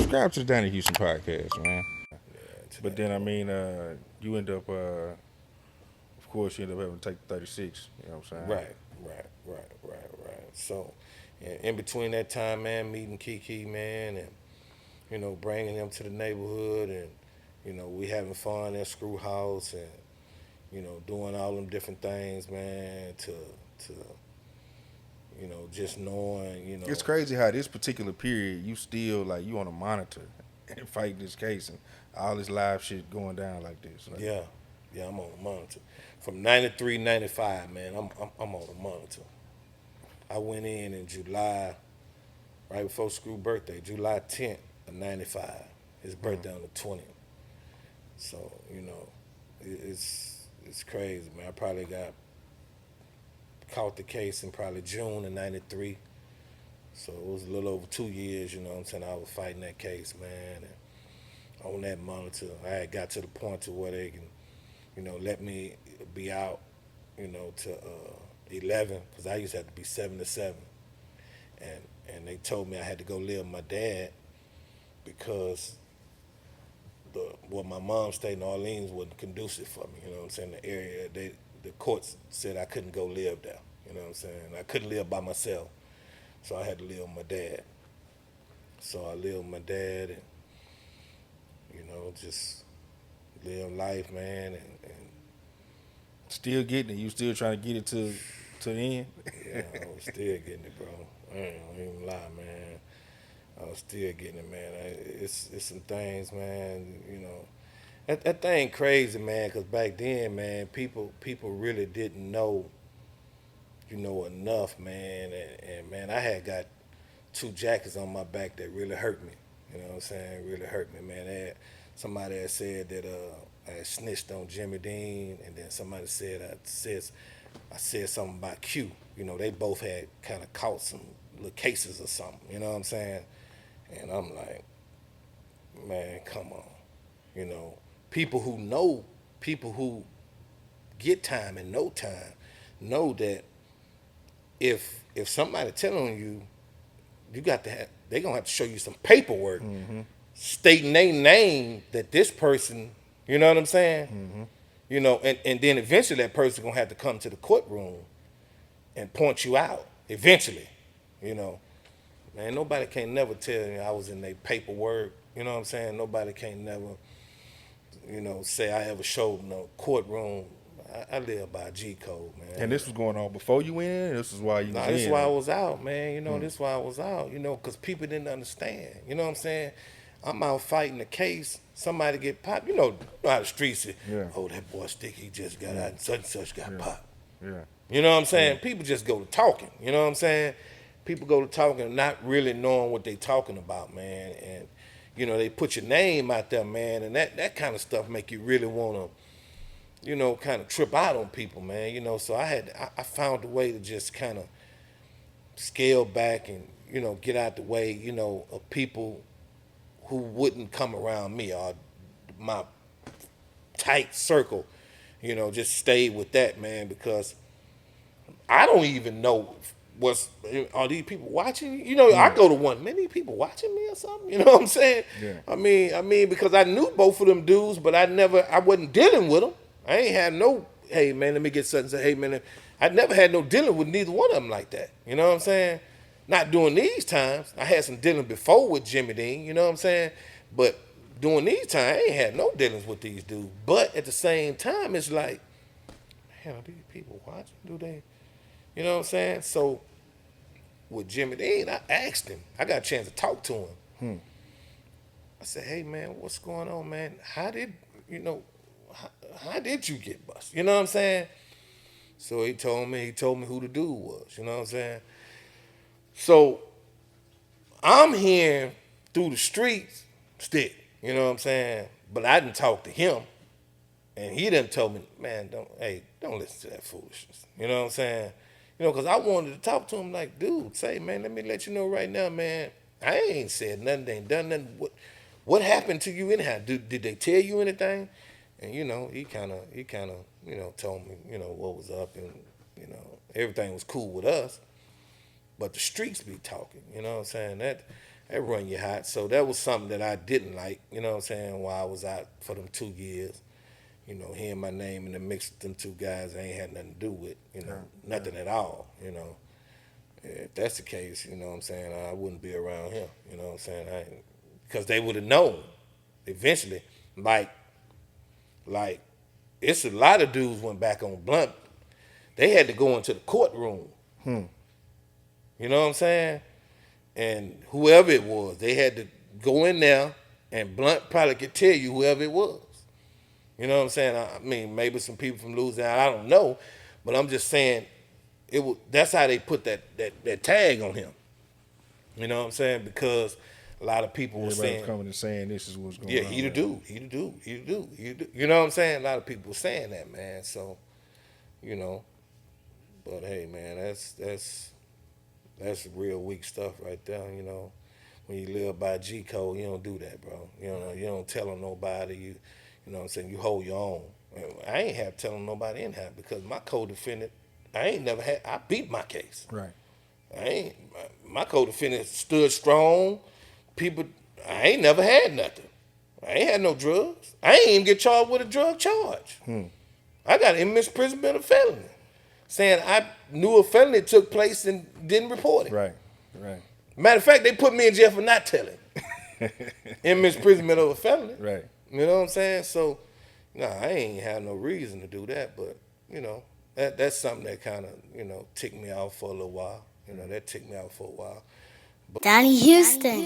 subscribe to the Donnie Houston podcast, man. But then you end up, of course, you end up having to take the 36. You know what I'm saying? Right. So, in between that time, man, meeting Kiki, man, and bringing them to the neighborhood, and we having fun at Screw House, and doing all them different things, man, to just knowing, It's crazy how this particular period you still like you on a monitor and fighting this case and all this live shit going down like this. Like, yeah, I'm on the monitor from 93, 95, man. I'm on the monitor. I went in July, right before Screw birthday, July 10th of 95. His birthday on the 20th. So, it's crazy, man. I probably got caught the case in probably June of 93. So it was a little over 2 years, you know what I'm saying? I was fighting that case, man. And on that monitor, I had got to the point to where they can, let me be out, to 11, because I used to have to be 7 to 7. And they told me I had to go live with my dad because my mom stayed in Orleans wasn't conducive for me, you know what I'm saying? The area, the courts said I couldn't go live there, you know what I'm saying? I couldn't live by myself, so I had to live with my dad. So I lived with my dad and, just live life, man, and still getting it. You still trying to get it to the end. yeah, I was still getting it, bro. I ain't gonna even lie, man. I was still getting it, man. It's some things, man. That thing crazy, man. Cause back then, man, people really didn't know, enough, man. And man, I had got 2 jackets on my back that really hurt me. You know what I'm saying? Really hurt me, man. Somebody had said that I had snitched on Jimmy Dean, and then somebody said I said something about Q. They both had kind of caught some little cases or something. You know what I'm saying? And I'm like, man, come on. You know, people who get time and know time know that if somebody telling you, you got to have, they gonna have to show you some paperwork stating their name that this person, you know what I'm saying? And then eventually that person gonna have to come to the courtroom and point you out. Eventually, you know. Man, nobody can never tell me I was in their paperwork. You know what I'm saying? Nobody can never, say I ever showed in a courtroom. I live by a G code, man. And this was going on before you went in. This is why you was Nah, this is in. why I was out, man. This is why I was out. Because people didn't understand. You know what I'm saying? I'm out fighting the case. Somebody get popped. You know how the streets say, Yeah. oh, that boy Sticky just got out and such and such got popped. Yeah. You know what I'm saying? People just go to talking. You know what I'm saying? People go to talking not really knowing what they talking about, man. And, they put your name out there, man. And that kind of stuff make you really want to, kind of trip out on people, man. So I found a way to just kind of scale back and, get out the way, of people who wouldn't come around me or my tight circle, just stayed with that, man, because I don't even know are these people watching? I go to one, man, these people watching me or something? You know what I'm saying? Yeah. I mean, because I knew both of them dudes, but I wasn't dealing with them. I ain't had no, hey man, let me get something. Say, hey man, I never had no dealing with neither one of them like that. You know what I'm saying? Not during these times. I had some dealing before with Jimmy Dean. You know what I'm saying? But during these times, I ain't had no dealings with these dudes. But at the same time, it's like, man, are these people watching? Do they? You know what I'm saying? So with Jimmy Dean, I asked him. I got a chance to talk to him. I said, hey man, what's going on, man? How did you get busted? You know what I'm saying? So he told me who the dude was, you know what I'm saying? So I'm hearing through the streets, stick, you know what I'm saying? But I didn't talk to him. And he done told me, man, don't listen to that foolishness. You know what I'm saying? Because I wanted to talk to him like, dude, say, man, let me let you know right now, man, I ain't said nothing, ain't done nothing. What happened to you anyhow? Did they tell you anything? And, he kind of, told me, what was up and, everything was cool with us. But the streets be talking, you know what I'm saying? That run you hot. So that was something that I didn't like, you know what I'm saying, while I was out for them 2 years. You know, hearing my name in the mix with them two guys I ain't had nothing to do with, you know, nothing at all, you know. If that's the case, you know what I'm saying, I wouldn't be around him, you know what I'm saying? Because they would have known eventually, like, like, it's a lot of dudes went back on Blunt. They had to go into the courtroom. You know what I'm saying? And whoever it was, they had to go in there, and Blunt probably could tell you whoever it was. You know what I'm saying? I mean, maybe some people from Louisiana, I don't know, but I'm just saying it was. That's how they put that tag on him. You know what I'm saying? Because a lot of people were Everybody was saying, coming and saying this is what's yeah, going he on. the Man. dude, he the dude, he the dude, he the dude. You know what I'm saying? A lot of people were saying that, man. So, you know, but hey, man, that's real weak stuff right there. You know, when you live by G code, you don't do that, bro. You don't tell on nobody. You know what I'm saying? You hold your own. I ain't have to tell nobody anyhow because my co-defendant, I ain't never had. I beat my case. Right. I ain't. My co-defendant stood strong. People, I ain't never had nothing. I ain't had no drugs. I ain't even get charged with a drug charge. I got in misprision of felony, saying I knew a felony took place and didn't report it. Right. Right. Matter of fact, they put me in jail for not telling. In misimprisonment of a felony. Right. You know what I'm saying? So, nah, I ain't had no reason to do that, but you know, that's something that kind of, you know, ticked me off for a little while. You know, that ticked me out for a while. Donnie Houston.